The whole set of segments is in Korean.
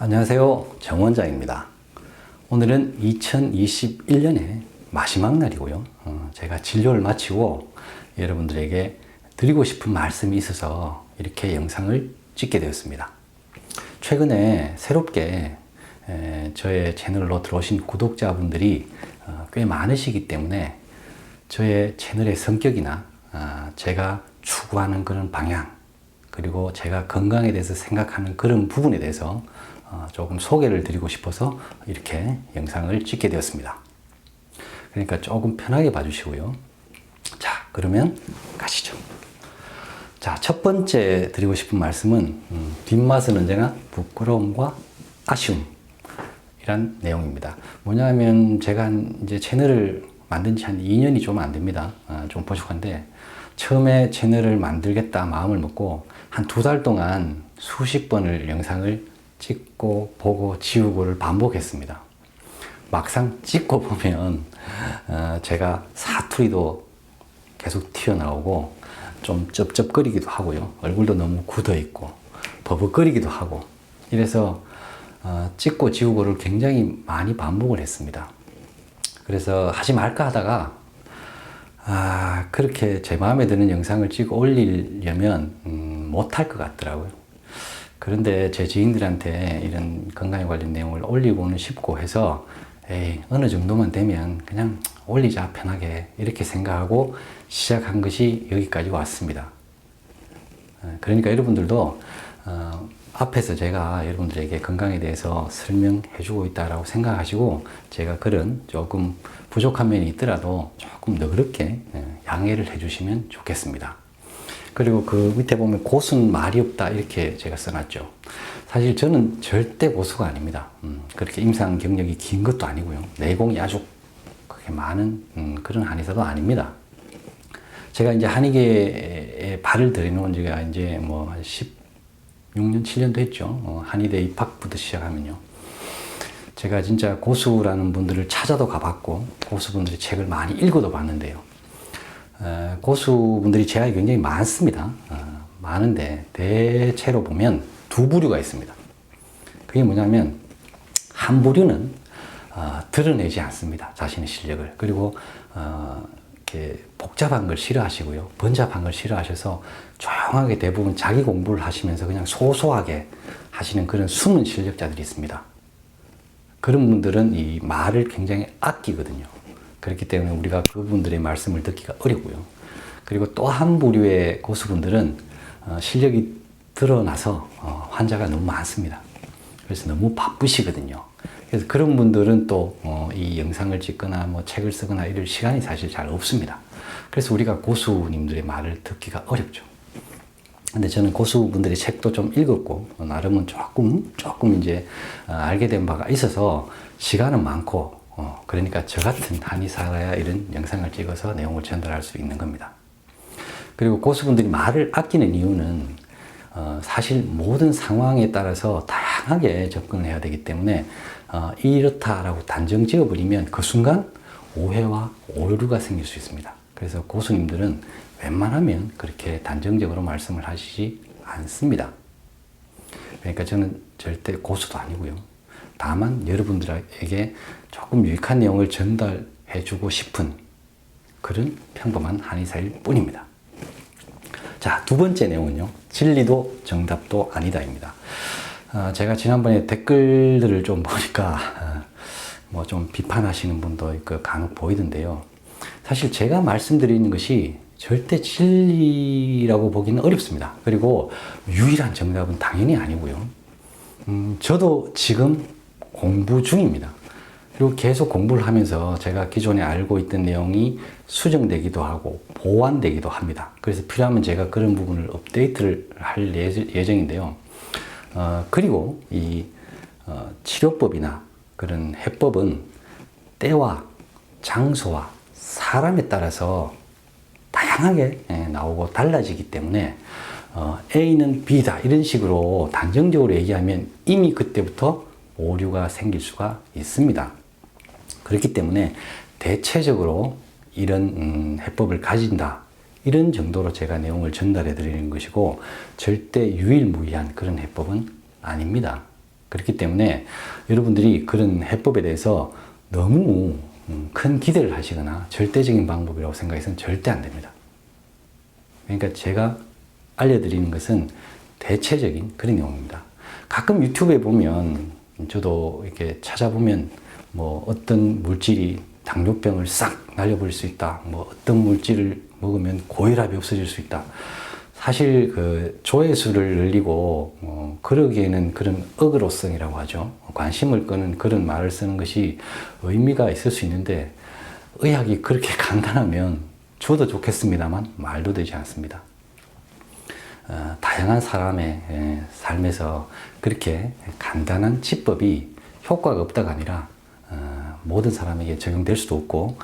안녕하세요. 정원장입니다. 오늘은 2021년의 마지막 날이고요. 제가 진료를 마치고 여러분들에게 드리고 싶은 말씀이 있어서 이렇게 영상을 찍게 되었습니다. 최근에 새롭게 저의 채널로 들어오신 구독자분들이 꽤 많으시기 때문에 저의 채널의 성격이나 제가 추구하는 그런 방향, 그리고 제가 건강에 대해서 생각하는 그런 부분에 대해서 조금 소개를 드리고 싶어서 이렇게 영상을 찍게 되었습니다. 그러니까 조금 편하게 봐주시고요. 자, 그러면 가시죠. 자, 첫 번째 드리고 싶은 말씀은 뒷맛은 언제나 부끄러움과 아쉬움 이란 내용입니다. 뭐냐면 제가 이제 채널을 만든 지 한 2년이 좀 안 됩니다. 좀 부족한데 처음에 채널을 만들겠다 마음을 먹고 한 2달 동안 수십 번을 영상을 찍고 보고 지우고를 반복했습니다. 막상 찍고 보면 제가 사투리도 계속 튀어나오고 좀 쩝쩝거리기도 하고요. 얼굴도 너무 굳어 있고 버벅거리기도 하고 이래서 찍고 지우고를 굉장히 많이 반복을 했습니다. 그래서 하지 말까 하다가 그렇게 제 마음에 드는 영상을 찍어 올리려면 못할 것 같더라고요. 그런데 제 지인들한테 이런 건강에 관련 내용을 올리고는 싶고 해서 어느 정도만 되면 그냥 올리자 편하게 이렇게 생각하고 시작한 것이 여기까지 왔습니다. 그러니까 여러분들도 앞에서 제가 여러분들에게 건강에 대해서 설명해 주고 있다라고 생각하시고 제가 그런 조금 부족한 면이 있더라도 조금 너그럽게 양해를 해 주시면 좋겠습니다. 그리고 그 밑에 보면 고수는 말이 없다 이렇게 제가 써놨죠. 사실 저는 절대 고수가 아닙니다. 그렇게 임상 경력이 긴 것도 아니고요. 내공이 아주 그렇게 많은 그런 한의사도 아닙니다. 제가 이제 한의계에 발을 들여놓은 지가 이제 뭐 16년, 7년도 했죠. 한의대 입학부터 시작하면요. 제가 진짜 고수라는 분들을 찾아도 가봤고 고수분들의 책을 많이 읽어도 봤는데요. 고수분들이 제약이 굉장히 많습니다. 많은데 대체로 보면 두 부류가 있습니다. 그게 뭐냐면 한 부류는 드러내지 않습니다. 자신의 실력을. 그리고 이렇게 복잡한 걸 싫어하시고요. 번잡한 걸 싫어하셔서 조용하게 대부분 자기 공부를 하시면서 그냥 소소하게 하시는 그런 숨은 실력자들이 있습니다. 그런 분들은 이 말을 굉장히 아끼거든요. 그렇기 때문에 우리가 그분들의 말씀을 듣기가 어렵고요. 그리고 또 한 부류의 고수분들은 실력이 드러나서 환자가 너무 많습니다. 그래서 너무 바쁘시거든요. 그래서 그런 분들은 또 이 영상을 찍거나 뭐 책을 쓰거나 이럴 시간이 사실 잘 없습니다. 그래서 우리가 고수님들의 말을 듣기가 어렵죠. 근데 저는 고수분들의 책도 좀 읽었고 나름은 조금 이제 알게 된 바가 있어서 시간은 많고 그러니까 저 같은 한의사라야 이런 영상을 찍어서 내용을 전달할 수 있는 겁니다. 그리고 고수분들이 말을 아끼는 이유는 사실 모든 상황에 따라서 다양하게 접근을 해야 되기 때문에 이렇다라고 단정 지어버리면 그 순간 오해와 오류가 생길 수 있습니다. 그래서 고수님들은 웬만하면 그렇게 단정적으로 말씀을 하시지 않습니다. 그러니까 저는 절대 고수도 아니고요. 다만 여러분들에게 조금 유익한 내용을 전달해 주고 싶은 그런 평범한 한의사일 뿐입니다. 자, 두 번째 내용은요. 진리도 정답도 아니다입니다. 제가 지난번에 댓글들을 좀 보니까 뭐 좀 비판하시는 분도 있고 간혹 보이던데요. 사실 제가 말씀드리는 것이 절대 진리라고 보기는 어렵습니다. 그리고 유일한 정답은 당연히 아니고요. 저도 지금 공부 중입니다. 그리고 계속 공부를 하면서 제가 기존에 알고 있던 내용이 수정되기도 하고 보완되기도 합니다. 그래서 필요하면 제가 그런 부분을 업데이트를 할 예정인데요. 그리고 이 치료법이나 그런 해법은 때와 장소와 사람에 따라서 다양하게 나오고 달라지기 때문에 A는 B다 이런 식으로 단정적으로 얘기하면 이미 그때부터 오류가 생길 수가 있습니다. 그렇기 때문에 대체적으로 이런 해법을 가진다 이런 정도로 제가 내용을 전달해 드리는 것이고 절대 유일무이한 그런 해법은 아닙니다. 그렇기 때문에 여러분들이 그런 해법에 대해서 너무 큰 기대를 하시거나 절대적인 방법이라고 생각해서는 절대 안 됩니다. 그러니까 제가 알려드리는 것은 대체적인 그런 내용입니다. 가끔 유튜브에 보면 저도 이렇게 찾아보면 뭐 어떤 물질이 당뇨병을 싹 날려버릴 수 있다. 뭐 어떤 물질을 먹으면 고혈압이 없어질 수 있다. 사실 그 조회수를 늘리고 그러기에는 그런 어그로성이라고 하죠. 관심을 끄는 그런 말을 쓰는 것이 의미가 있을 수 있는데 의학이 그렇게 간단하면 저도 좋겠습니다만 말도 되지 않습니다. 다양한 사람의 삶에서 그렇게 간단한 치법이 효과가 없다가 아니라 모든 사람에게 적용될 수도 없고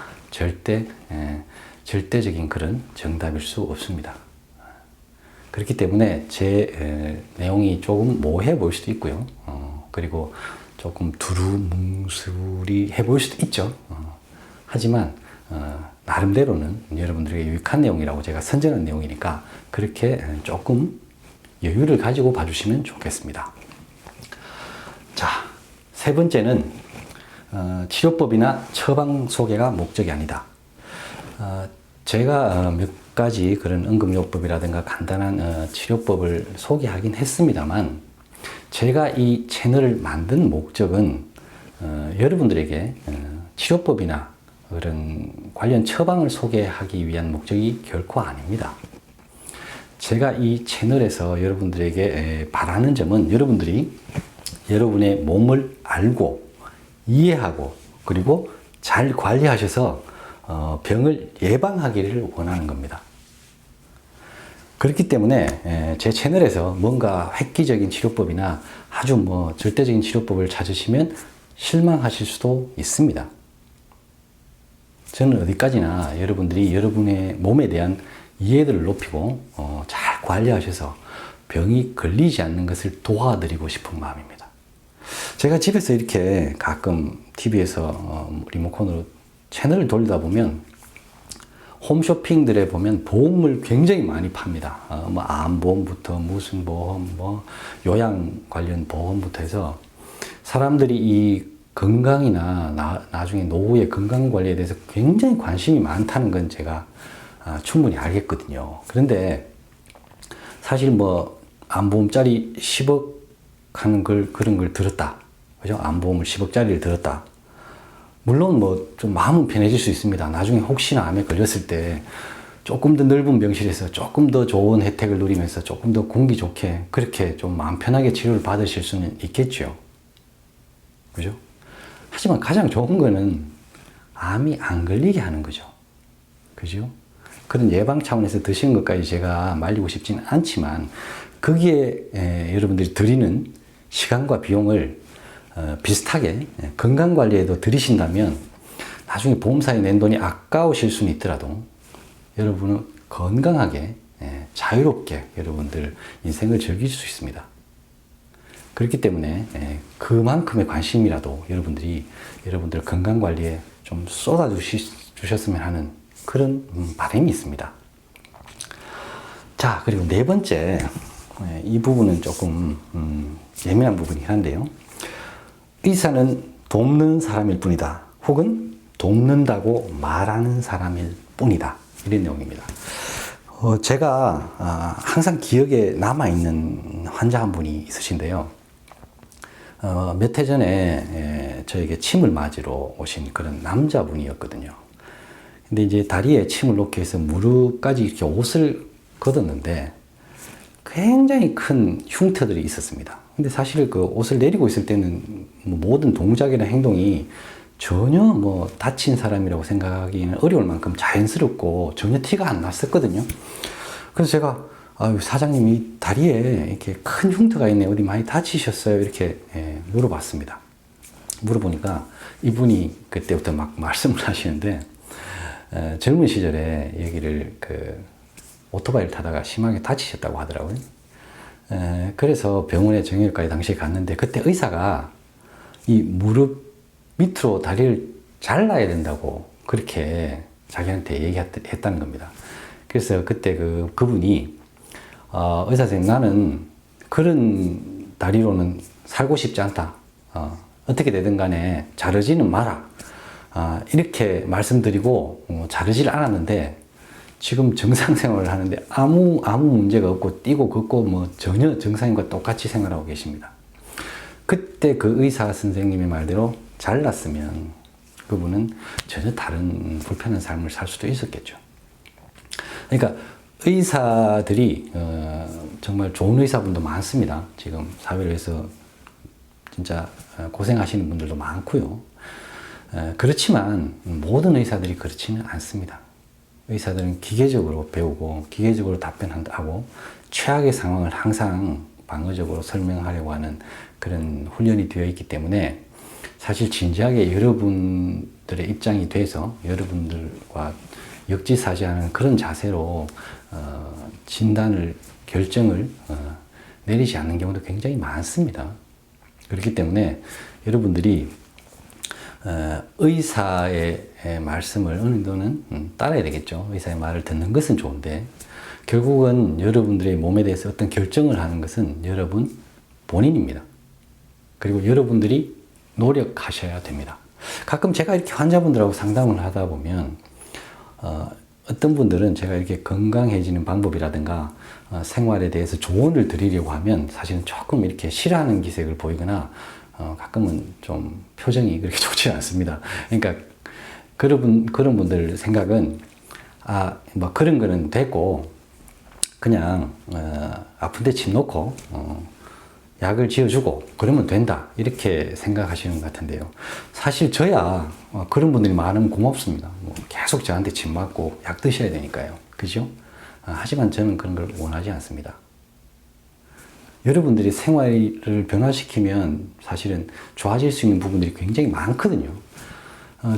절대적인 그런 정답일 수 없습니다. 그렇기 때문에 제 내용이 조금 모호해 보일 수도 있고요. 그리고 조금 두루뭉술해 보일 수도 있죠. 하지만 나름대로는 여러분들에게 유익한 내용이라고 제가 선전한 내용이니까 그렇게 조금 여유를 가지고 봐주시면 좋겠습니다. 자, 세 번째는 치료법이나 처방 소개가 목적이 아니다. 제가 몇 가지 그런 응급요법이라든가 간단한 치료법을 소개하긴 했습니다만 제가 이 채널을 만든 목적은 여러분들에게 치료법이나 그런 관련 처방을 소개하기 위한 목적이 결코 아닙니다. 제가 이 채널에서 여러분들에게 바라는 점은 여러분들이 여러분의 몸을 알고 이해하고 그리고 잘 관리하셔서 병을 예방하기를 원하는 겁니다. 그렇기 때문에 제 채널에서 뭔가 획기적인 치료법이나 아주 뭐 절대적인 치료법을 찾으시면 실망하실 수도 있습니다. 저는 어디까지나 여러분들이 여러분의 몸에 대한 이해도를 높이고 잘 관리하셔서 병이 걸리지 않는 것을 도와드리고 싶은 마음입니다. 제가 집에서 이렇게 가끔 TV에서 리모컨으로 채널을 돌리다 보면 홈쇼핑들에 보면 보험을 굉장히 많이 팝니다. 뭐 암보험부터 무슨 보험, 뭐 요양 관련 보험부터 해서 사람들이 이 건강이나 나중에 노후의 건강 관리에 대해서 굉장히 관심이 많다는 건 제가 충분히 알겠거든요. 그런데 사실 뭐 암보험짜리 10억 하는 그런 걸 들었다. 그죠? 암보험을 10억짜리를 들었다. 물론 뭐 좀 마음은 편해질 수 있습니다. 나중에 혹시나 암에 걸렸을 때 조금 더 넓은 병실에서 조금 더 좋은 혜택을 누리면서 조금 더 공기 좋게 그렇게 좀 마음 편하게 치료를 받으실 수는 있겠죠. 그죠? 하지만 가장 좋은 거는 암이 안 걸리게 하는 거죠. 그죠? 그런 예방 차원에서 드시는 것까지 제가 말리고 싶지는 않지만 거기에 여러분들이 드리는 시간과 비용을 비슷하게 건강관리에도 들이신다면 나중에 보험사에 낸 돈이 아까우실 수는 있더라도 여러분은 건강하게 자유롭게 여러분들 인생을 즐길 수 있습니다. 그렇기 때문에 그만큼의 관심이라도 여러분들 건강관리에 좀 쏟아주셨으면 하는 그런 바람이 있습니다. 자, 그리고 네 번째, 이 부분은 조금 예민한 부분이긴 한데요. 의사는 돕는 사람일 뿐이다. 혹은 돕는다고 말하는 사람일 뿐이다. 이런 내용입니다. 제가 항상 기억에 남아있는 환자 한 분이 있으신데요. 몇 해 전에 저에게 침을 맞으러 오신 그런 남자분이었거든요. 근데 이제 다리에 침을 놓기 위해서 무릎까지 이렇게 옷을 걷었는데 굉장히 큰 흉터들이 있었습니다. 근데 사실 그 옷을 내리고 있을 때는 모든 동작이나 행동이 전혀 뭐 다친 사람이라고 생각하기는 어려울 만큼 자연스럽고 전혀 티가 안 났었거든요. 그래서 제가 사장님이 다리에 이렇게 큰 흉터가 있네. 어디 많이 다치셨어요? 이렇게 물어봤습니다. 물어보니까 이분이 그때부터 막 말씀을 하시는데 젊은 시절에 여기를 오토바이를 타다가 심하게 다치셨다고 하더라고요. 그래서 병원에 정형외과에 당시에 갔는데 그때 의사가 이 무릎 밑으로 다리를 잘라야 된다고 그렇게 자기한테 얘기했다는 겁니다. 그래서 그때 그분이 의사 선생님 나는 그런 다리로는 살고 싶지 않다. 어떻게 되든 간에 자르지는 마라. 이렇게 말씀드리고 자르질 않았는데 지금 정상 생활을 하는데 아무 문제가 없고 뛰고 걷고 뭐 전혀 정상인과 똑같이 생활하고 계십니다. 그때 그 의사 선생님의 말대로 잘랐으면 그분은 전혀 다른 불편한 삶을 살 수도 있었겠죠. 그러니까 의사들이 정말 좋은 의사분도 많습니다. 지금 사회를 위해서 진짜 고생하시는 분들도 많고요. 그렇지만 모든 의사들이 그렇지는 않습니다. 의사들은 기계적으로 배우고 기계적으로 답변하고 최악의 상황을 항상 방어적으로 설명하려고 하는 그런 훈련이 되어 있기 때문에 사실 진지하게 여러분들의 입장이 돼서 여러분들과 역지사지하는 그런 자세로 진단을 결정을 내리지 않는 경우도 굉장히 많습니다. 그렇기 때문에 여러분들이 의사의 말씀을 어느 정도는 따라야 되겠죠. 의사의 말을 듣는 것은 좋은데 결국은 여러분들의 몸에 대해서 어떤 결정을 하는 것은 여러분 본인입니다. 그리고 여러분들이 노력하셔야 됩니다. 가끔 제가 이렇게 환자분들하고 상담을 하다 보면 어떤 분들은 제가 이렇게 건강해지는 방법이라든가 생활에 대해서 조언을 드리려고 하면 사실은 조금 이렇게 싫어하는 기색을 보이거나 가끔은 좀 표정이 그렇게 좋지 않습니다. 그러니까 그런 분들 생각은 뭐 그런 거는 됐고 그냥 아픈데 침 놓고 약을 지어주고 그러면 된다 이렇게 생각하시는 것 같은데요. 사실 저야 그런 분들이 많으면 고맙습니다. 뭐 계속 저한테 침 맞고 약 드셔야 되니까요. 그죠? 하지만 저는 그런 걸 원하지 않습니다. 여러분들이 생활을 변화시키면 사실은 좋아질 수 있는 부분들이 굉장히 많거든요.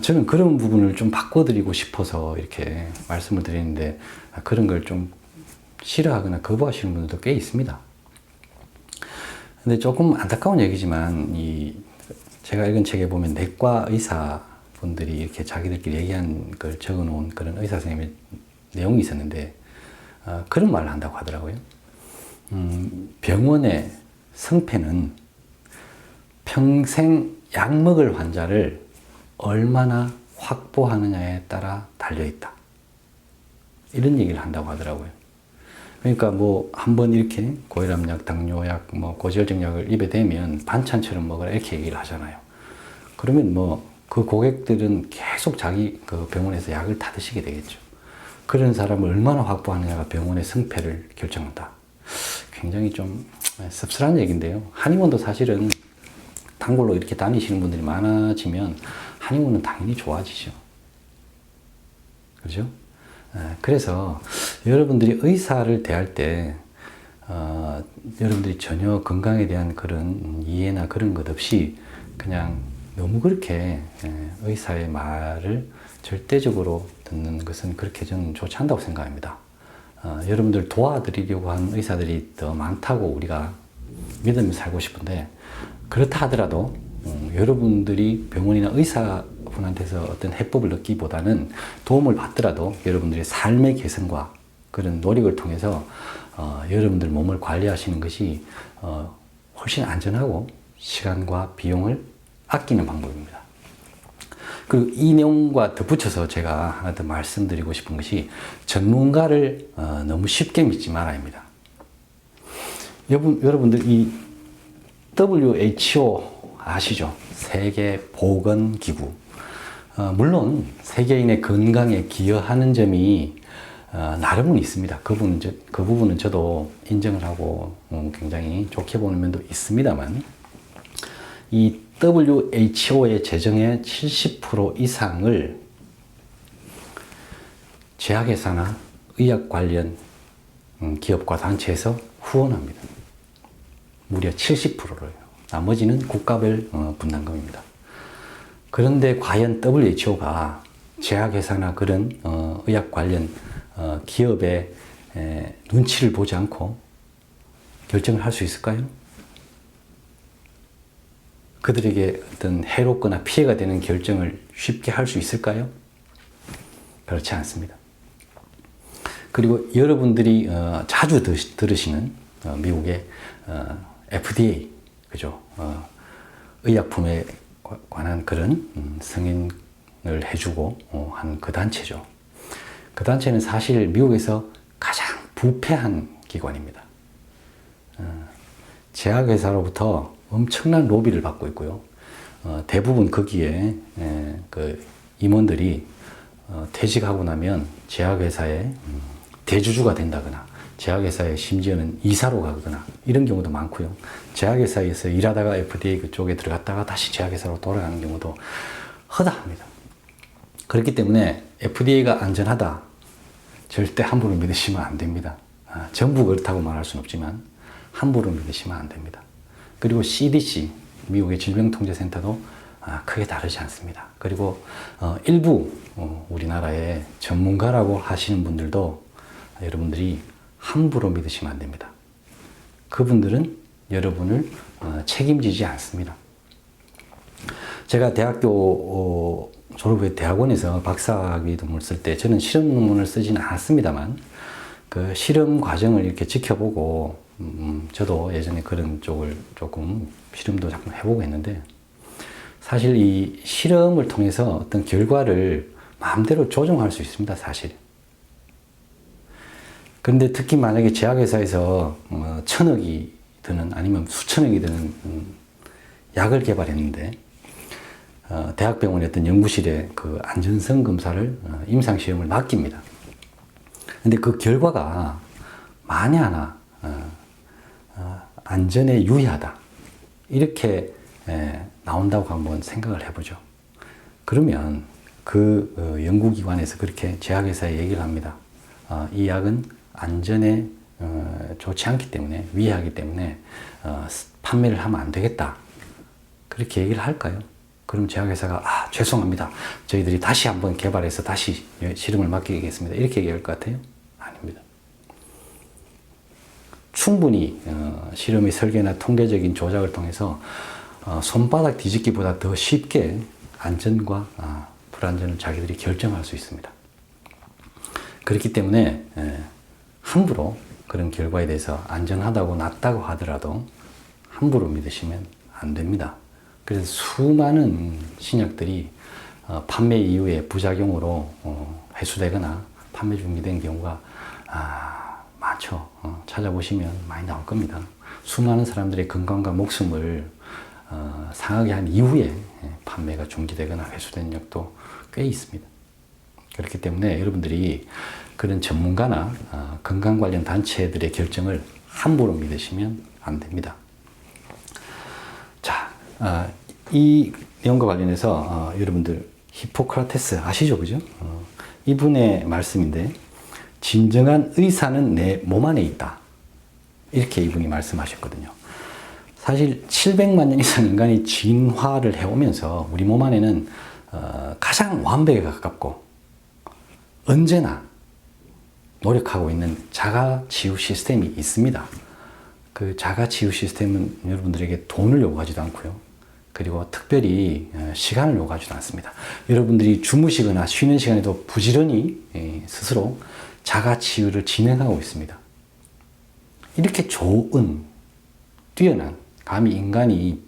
저는 그런 부분을 좀 바꿔드리고 싶어서 이렇게 말씀을 드리는데 그런 걸 좀 싫어하거나 거부하시는 분들도 꽤 있습니다. 근데 조금 안타까운 얘기지만 제가 읽은 책에 보면 내과 의사분들이 이렇게 자기들끼리 얘기한 걸 적어놓은 그런 의사 선생님의 내용이 있었는데 그런 말을 한다고 하더라고요. 병원의 성패는 평생 약 먹을 환자를 얼마나 확보하느냐에 따라 달려있다. 이런 얘기를 한다고 하더라고요. 그러니까 뭐 한번 이렇게 고혈압약, 당뇨약, 뭐 고지혈증 약을 입에 대면 반찬처럼 먹으라 이렇게 얘기를 하잖아요. 그러면 뭐 그 고객들은 계속 자기 그 병원에서 약을 다 드시게 되겠죠. 그런 사람을 얼마나 확보하느냐가 병원의 성패를 결정한다. 굉장히 좀 씁쓸한 얘기인데요. 한의원도 사실은 단골로 이렇게 다니시는 분들이 많아지면 한의원은 당연히 좋아지죠. 그죠? 그래서 여러분들이 의사를 대할 때 여러분들이 전혀 건강에 대한 그런 이해나 그런 것 없이 그냥 너무 그렇게 의사의 말을 절대적으로 듣는 것은 그렇게 저는 좋지 않다고 생각합니다. 여러분들 도와드리려고 하는 의사들이 더 많다고 우리가 믿으며 살고 싶은데 그렇다 하더라도 여러분들이 병원이나 의사분한테서 어떤 해법을 얻기보다는 도움을 받더라도 여러분들의 삶의 개선과 그런 노력을 통해서 여러분들 몸을 관리하시는 것이 훨씬 안전하고 시간과 비용을 아끼는 방법입니다. 그리고 이 내용과 덧붙여서 제가 하나 더 말씀드리고 싶은 것이 전문가를 너무 쉽게 믿지 말아야합니다. 여러분들 이 WHO 아시죠? 세계보건기구. 물론 세계인의 건강에 기여하는 점이 나름은 있습니다. 그 부분은 저도 인정을 하고 굉장히 좋게 보는 면도 있습니다만 이 WHO의 재정의 70% 이상을 제약회사나 의학 관련 기업과 단체에서 후원합니다. 무려 70%로요. 나머지는 국가별 분담금입니다. 그런데 과연 WHO가 제약회사나 그런 의학 관련 기업의 눈치를 보지 않고 결정을 할 수 있을까요? 그들에게 어떤 해롭거나 피해가 되는 결정을 쉽게 할 수 있을까요? 그렇지 않습니다. 그리고 여러분들이 자주 들으시는 미국의 FDA, 그죠? 의약품에 관한 그런 승인을 해주고 한 그 단체죠. 그 단체는 사실 미국에서 가장 부패한 기관입니다. 제약회사로부터 엄청난 로비를 받고 있고요. 대부분 거기에 그 임원들이 퇴직하고 나면 제약회사의 대주주가 된다거나 제약회사에 심지어는 이사로 가거나 이런 경우도 많고요. 제약회사에서 일하다가 FDA 그쪽에 들어갔다가 다시 제약회사로 돌아가는 경우도 허다합니다. 그렇기 때문에 FDA가 안전하다 절대 함부로 믿으시면 안 됩니다. 전부 그렇다고 말할 수는 없지만 함부로 믿으시면 안 됩니다. 그리고 CDC, 미국의 질병통제센터도 크게 다르지 않습니다. 그리고 일부 우리나라의 전문가라고 하시는 분들도 여러분들이 함부로 믿으시면 안 됩니다. 그분들은 여러분을 책임지지 않습니다. 제가 대학교 졸업 후에 대학원에서 박사학위 논문을 쓸 때 저는 실험 논문을 쓰지는 않았습니다만 그 실험 과정을 이렇게 지켜보고 저도 예전에 그런 쪽을 조금 실험도 자꾸 해보고 했는데 사실 이 실험을 통해서 어떤 결과를 마음대로 조정할 수 있습니다, 사실. 그런데 특히 만약에 제약회사에서 1,000억이 드는 아니면 수천억이 드는 약을 개발했는데 대학병원의 어떤 연구실에 그 안전성 검사를 임상시험을 맡깁니다. 근데 그 결과가 만에 하나 안전에 유의하다 이렇게 나온다고 한번 생각을 해보죠. 그러면 그 연구기관에서 그렇게 제약회사에 얘기를 합니다. 이 약은 안전에 좋지 않기 때문에 위해하기 때문에 판매를 하면 안 되겠다. 그렇게 얘기를 할까요? 그럼 제약회사가 죄송합니다. 저희들이 다시 한번 개발해서 다시 실험을 맡기겠습니다. 이렇게 얘기할 것 같아요? 아닙니다. 충분히 실험의 설계나 통계적인 조작을 통해서 손바닥 뒤집기보다 더 쉽게 안전과 불안전을 자기들이 결정할 수 있습니다. 그렇기 때문에 함부로 그런 결과에 대해서 안전하다고 낫다고 하더라도 함부로 믿으시면 안 됩니다. 그래서 수많은 신약들이 판매 이후에 부작용으로 회수되거나 판매 중지된 경우가 많죠. 찾아보시면 많이 나올 겁니다. 수많은 사람들의 건강과 목숨을 상하게 한 이후에 판매가 중지되거나 회수된 적도 꽤 있습니다. 그렇기 때문에 여러분들이 그런 전문가나 건강 관련 단체들의 결정을 함부로 믿으시면 안 됩니다. 자, 이 내용과 관련해서 여러분들 히포크라테스 아시죠? 그죠? 이분의 말씀인데 진정한 의사는 내 몸 안에 있다. 이렇게 이분이 말씀하셨거든요. 사실 700만 년 이상 인간이 진화를 해오면서 우리 몸 안에는 가장 완벽에 가깝고 언제나 노력하고 있는 자가치유 시스템이 있습니다. 그 자가치유 시스템은 여러분들에게 돈을 요구하지도 않고요. 그리고 특별히 시간을 요구하지도 않습니다. 여러분들이 주무시거나 쉬는 시간에도 부지런히 스스로 자가치유를 진행하고 있습니다. 이렇게 좋은, 뛰어난, 감히 인간이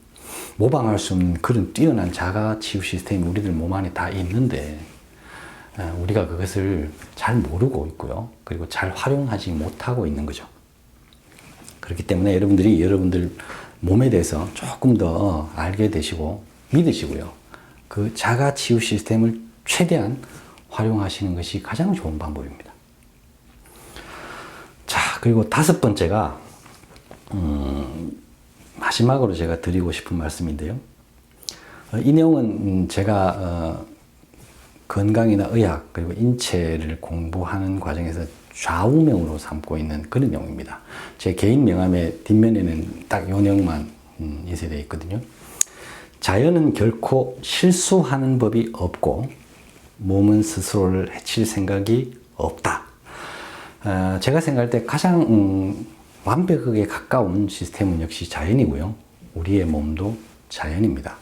모방할 수 없는 그런 뛰어난 자가치유 시스템이 우리들 몸 안에 다 있는데 우리가 그것을 잘 모르고 있고요. 그리고 잘 활용하지 못하고 있는 거죠. 그렇기 때문에 여러분들이 여러분들 몸에 대해서 조금 더 알게 되시고 믿으시고요. 그 자가치유 시스템을 최대한 활용하시는 것이 가장 좋은 방법입니다. 자, 그리고 5번째가 마지막으로 제가 드리고 싶은 말씀인데요. 이 내용은 제가 건강이나 의학 그리고 인체를 공부하는 과정에서 좌우명으로 삼고 있는 그런 내용입니다. 제 개인 명함의 뒷면에는 딱 이 내용만 인쇄되어 있거든요. 자연은 결코 실수하는 법이 없고 몸은 스스로를 해칠 생각이 없다. 제가 생각할 때 가장 완벽하게 가까운 시스템은 역시 자연이고요. 우리의 몸도 자연입니다.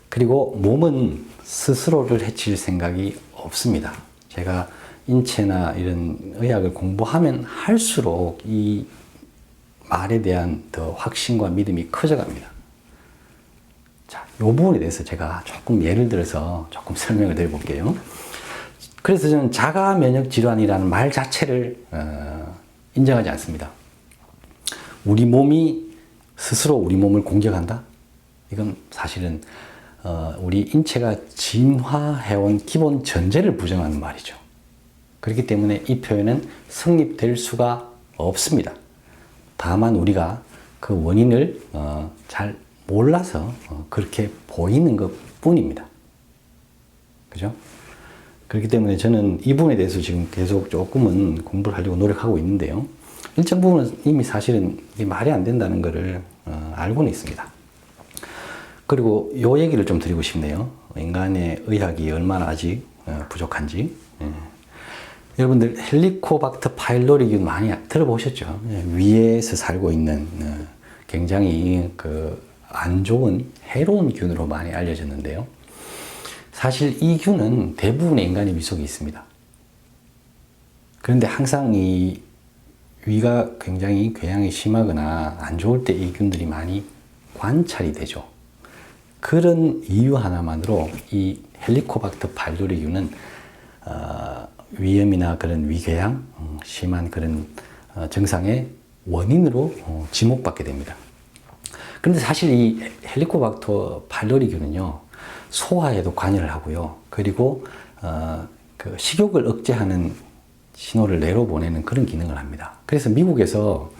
그리고 몸은 스스로를 해칠 생각이 없습니다. 제가 인체나 이런 의학을 공부하면 할수록 이 말에 대한 더 확신과 믿음이 커져갑니다. 자, 이 부분에 대해서 제가 조금 예를 들어서 조금 설명을 드려볼게요. 그래서 저는 자가 면역 질환이라는 말 자체를 인정하지 않습니다. 우리 몸이 스스로 우리 몸을 공격한다? 이건 사실은 우리 인체가 진화해온 기본 전제를 부정하는 말이죠. 그렇기 때문에 이 표현은 성립될 수가 없습니다. 다만 우리가 그 원인을 잘 몰라서 그렇게 보이는 것 뿐입니다. 그죠? 그렇기 때문에 저는 이 부분에 대해서 지금 계속 조금은 공부를 하려고 노력하고 있는데요. 일정 부분은 이미 사실은 말이 안 된다는 것을 알고는 있습니다. 그리고 요 얘기를 좀 드리고 싶네요. 인간의 의학이 얼마나 아직 부족한지. 여러분들 헬리코박터 파일로리균 많이 들어보셨죠? 위에서 살고 있는 굉장히 안 좋은 해로운 균으로 많이 알려졌는데요. 사실 이 균은 대부분의 인간의 위 속에 있습니다. 그런데 항상 이 위가 굉장히 궤양이 심하거나 안 좋을 때 이 균들이 많이 관찰이 되죠. 그런 이유 하나만으로 이 헬리코박터 파일로리균은 위염이나 그런 위궤양, 심한 그런 증상의 원인으로 지목받게 됩니다. 그런데 사실 이 헬리코박터 파일로리균은요, 소화에도 관여를 하고요. 그리고 그 식욕을 억제하는 신호를 뇌로 보내는 그런 기능을 합니다. 그래서 미국에서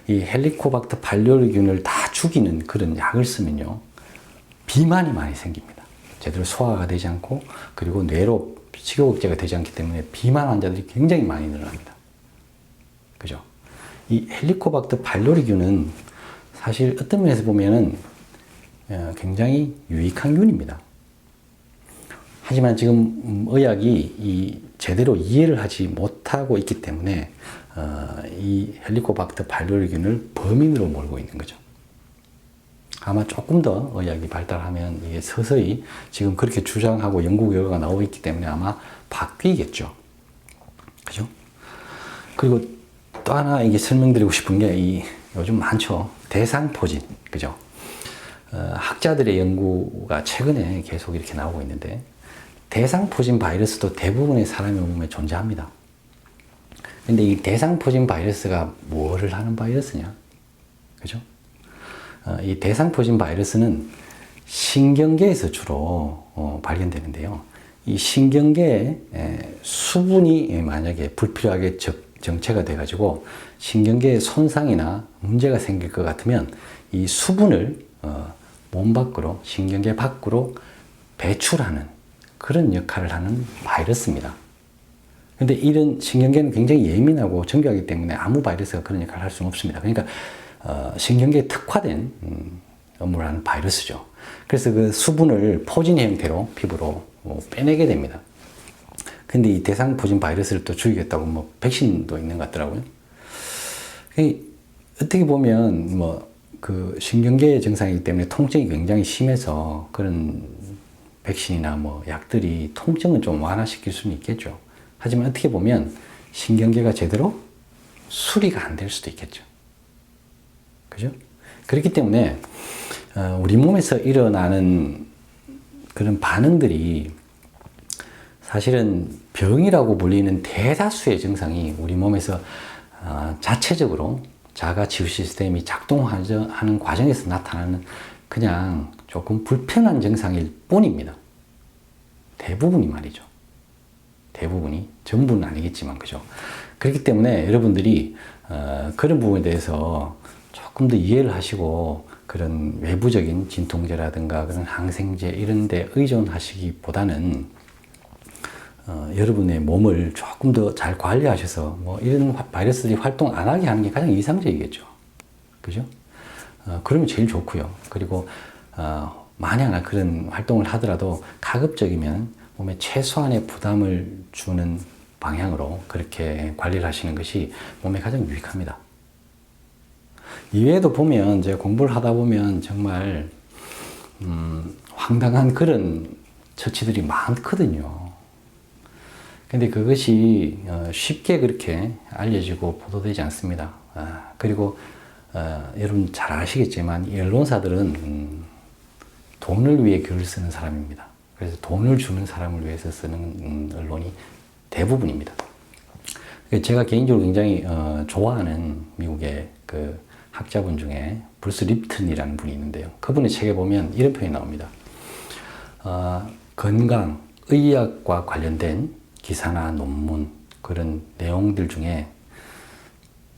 이 헬리코박터 파일로리균을 다 죽이는 그런 약을 쓰면요, 비만이 많이 생깁니다. 제대로 소화가 되지 않고, 그리고 뇌로 식욕 억제가 되지 않기 때문에 비만 환자들이 굉장히 많이 늘어납니다. 그죠? 이 헬리코박터 파일로리균은 사실 어떤 면에서 보면은 굉장히 유익한 균입니다. 하지만 지금 의학이 제대로 이해를 하지 못하고 있기 때문에 이 헬리코박터 파일로리균을 범인으로 몰고 있는 거죠. 아마 조금 더 의학이 발달하면 이게 서서히 지금 그렇게 주장하고 연구 결과가 나오고 있기 때문에 아마 바뀌겠죠. 그죠? 그리고 또 하나 이게 설명드리고 싶은 게 요즘 많죠. 대상포진. 그죠? 학자들의 연구가 최근에 계속 이렇게 나오고 있는데, 대상포진 바이러스도 대부분의 사람의 몸에 존재합니다. 근데 이 대상포진 바이러스가 뭐를 하는 바이러스냐? 그죠? 이 대상포진 바이러스는 신경계에서 주로 발견되는데요. 이 신경계에 수분이 만약에 불필요하게 정체가 돼가지고 신경계에 손상이나 문제가 생길 것 같으면 이 수분을 몸 밖으로, 신경계 밖으로 배출하는 그런 역할을 하는 바이러스입니다. 근데 이런 신경계는 굉장히 예민하고 정교하기 때문에 아무 바이러스가 그런 역할을 할 수는 없습니다. 그러니까 신경계에 특화된 업무를 하는 바이러스죠. 그래서 그 수분을 포진의 형태로 피부로 빼내게 됩니다. 근데 이 대상포진 바이러스를 또 죽이겠다고 백신도 있는 것 같더라고요. 어떻게 보면 그 신경계 증상이기 때문에 통증이 굉장히 심해서 그런 백신이나 약들이 통증을 좀 완화시킬 수는 있겠죠. 하지만 어떻게 보면 신경계가 제대로 수리가 안 될 수도 있겠죠. 그죠? 그렇기 때문에 우리 몸에서 일어나는 그런 반응들이 사실은 병이라고 불리는 대다수의 증상이 우리 몸에서 자체적으로 자가 치유 시스템이 작동하는 과정에서 나타나는 그냥 조금 불편한 증상일 뿐입니다. 대부분이 말이죠. 대부분이. 전부는 아니겠지만, 그죠? 그렇기 때문에 여러분들이 그런 부분에 대해서 조금 더 이해를 하시고 그런 외부적인 진통제라든가 그런 항생제 이런 데 의존하시기보다는 여러분의 몸을 조금 더 잘 관리하셔서 이런 바이러스들이 활동 안 하게 하는 게 가장 이상적이겠죠. 그죠? 그러면 제일 좋고요. 그리고 만약 그런 활동을 하더라도 가급적이면 몸에 최소한의 부담을 주는 방향으로 그렇게 관리를 하시는 것이 몸에 가장 유익합니다. 이외에도 보면 제가 공부를 하다 보면 정말 황당한 그런 처치들이 많거든요. 근데 그것이 쉽게 그렇게 알려지고 보도되지 않습니다. 그리고 여러분 잘 아시겠지만 이 언론사들은 돈을 위해 글을 쓰는 사람입니다. 그래서 돈을 주는 사람을 위해서 쓰는 언론이 대부분입니다. 제가 개인적으로 굉장히 좋아하는 미국의 그 학자분 중에 브루스 립튼이라는 분이 있는데요. 그분의 책에 보면 이런 표현이 나옵니다. 건강, 의학과 관련된 기사나 논문 그런 내용들 중에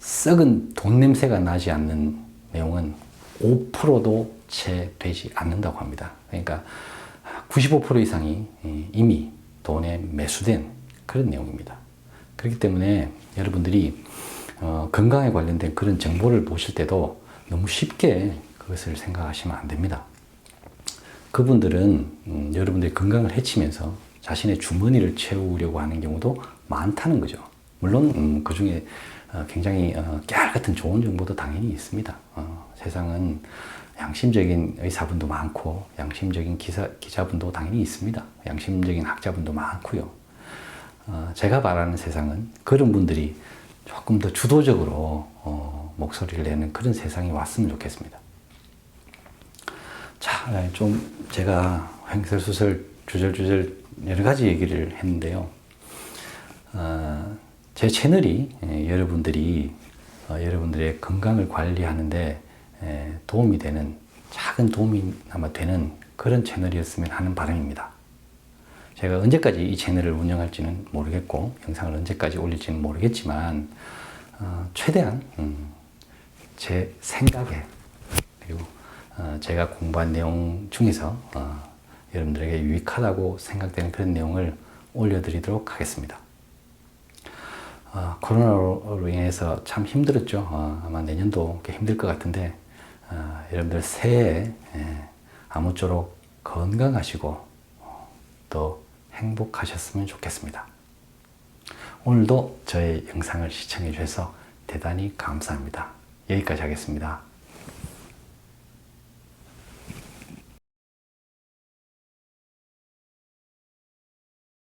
썩은 돈 냄새가 나지 않는 내용은 5%도 채 되지 않는다고 합니다. 그러니까 95% 이상이 이미 돈에 매수된 그런 내용입니다. 그렇기 때문에 여러분들이 건강에 관련된 그런 정보를 보실 때도 너무 쉽게 그것을 생각하시면 안 됩니다. 그분들은 여러분들이 건강을 해치면서 자신의 주머니를 채우려고 하는 경우도 많다는 거죠. 물론 그 중에 굉장히 깨알 같은 좋은 정보도 당연히 있습니다. 세상은 양심적인 의사분도 많고 양심적인 기자분도 당연히 있습니다. 양심적인 학자분도 많고요. 제가 바라는 세상은 그런 분들이 조금 더 주도적으로 목소리를 내는 그런 세상이 왔으면 좋겠습니다. 자, 좀 제가 횡설수설 주절주절 여러 가지 얘기를 했는데요. 제 채널이 여러분들의 건강을 관리하는데 도움이 되는, 작은 도움이나마 되는 그런 채널이었으면 하는 바람입니다. 제가 언제까지 이 채널을 운영할지는 모르겠고 영상을 언제까지 올릴지는 모르겠지만 최대한 제 생각에 그리고 제가 공부한 내용 중에서 여러분들에게 유익하다고 생각되는 그런 내용을 올려드리도록 하겠습니다. 코로나로 인해서 참 힘들었죠. 아마 내년도 힘들 것 같은데 여러분들 새해에 아무쪼록 건강하시고 또 행복하셨으면 좋겠습니다. 오늘도 저의 영상을 시청해 주셔서 대단히 감사합니다. 여기까지 하겠습니다.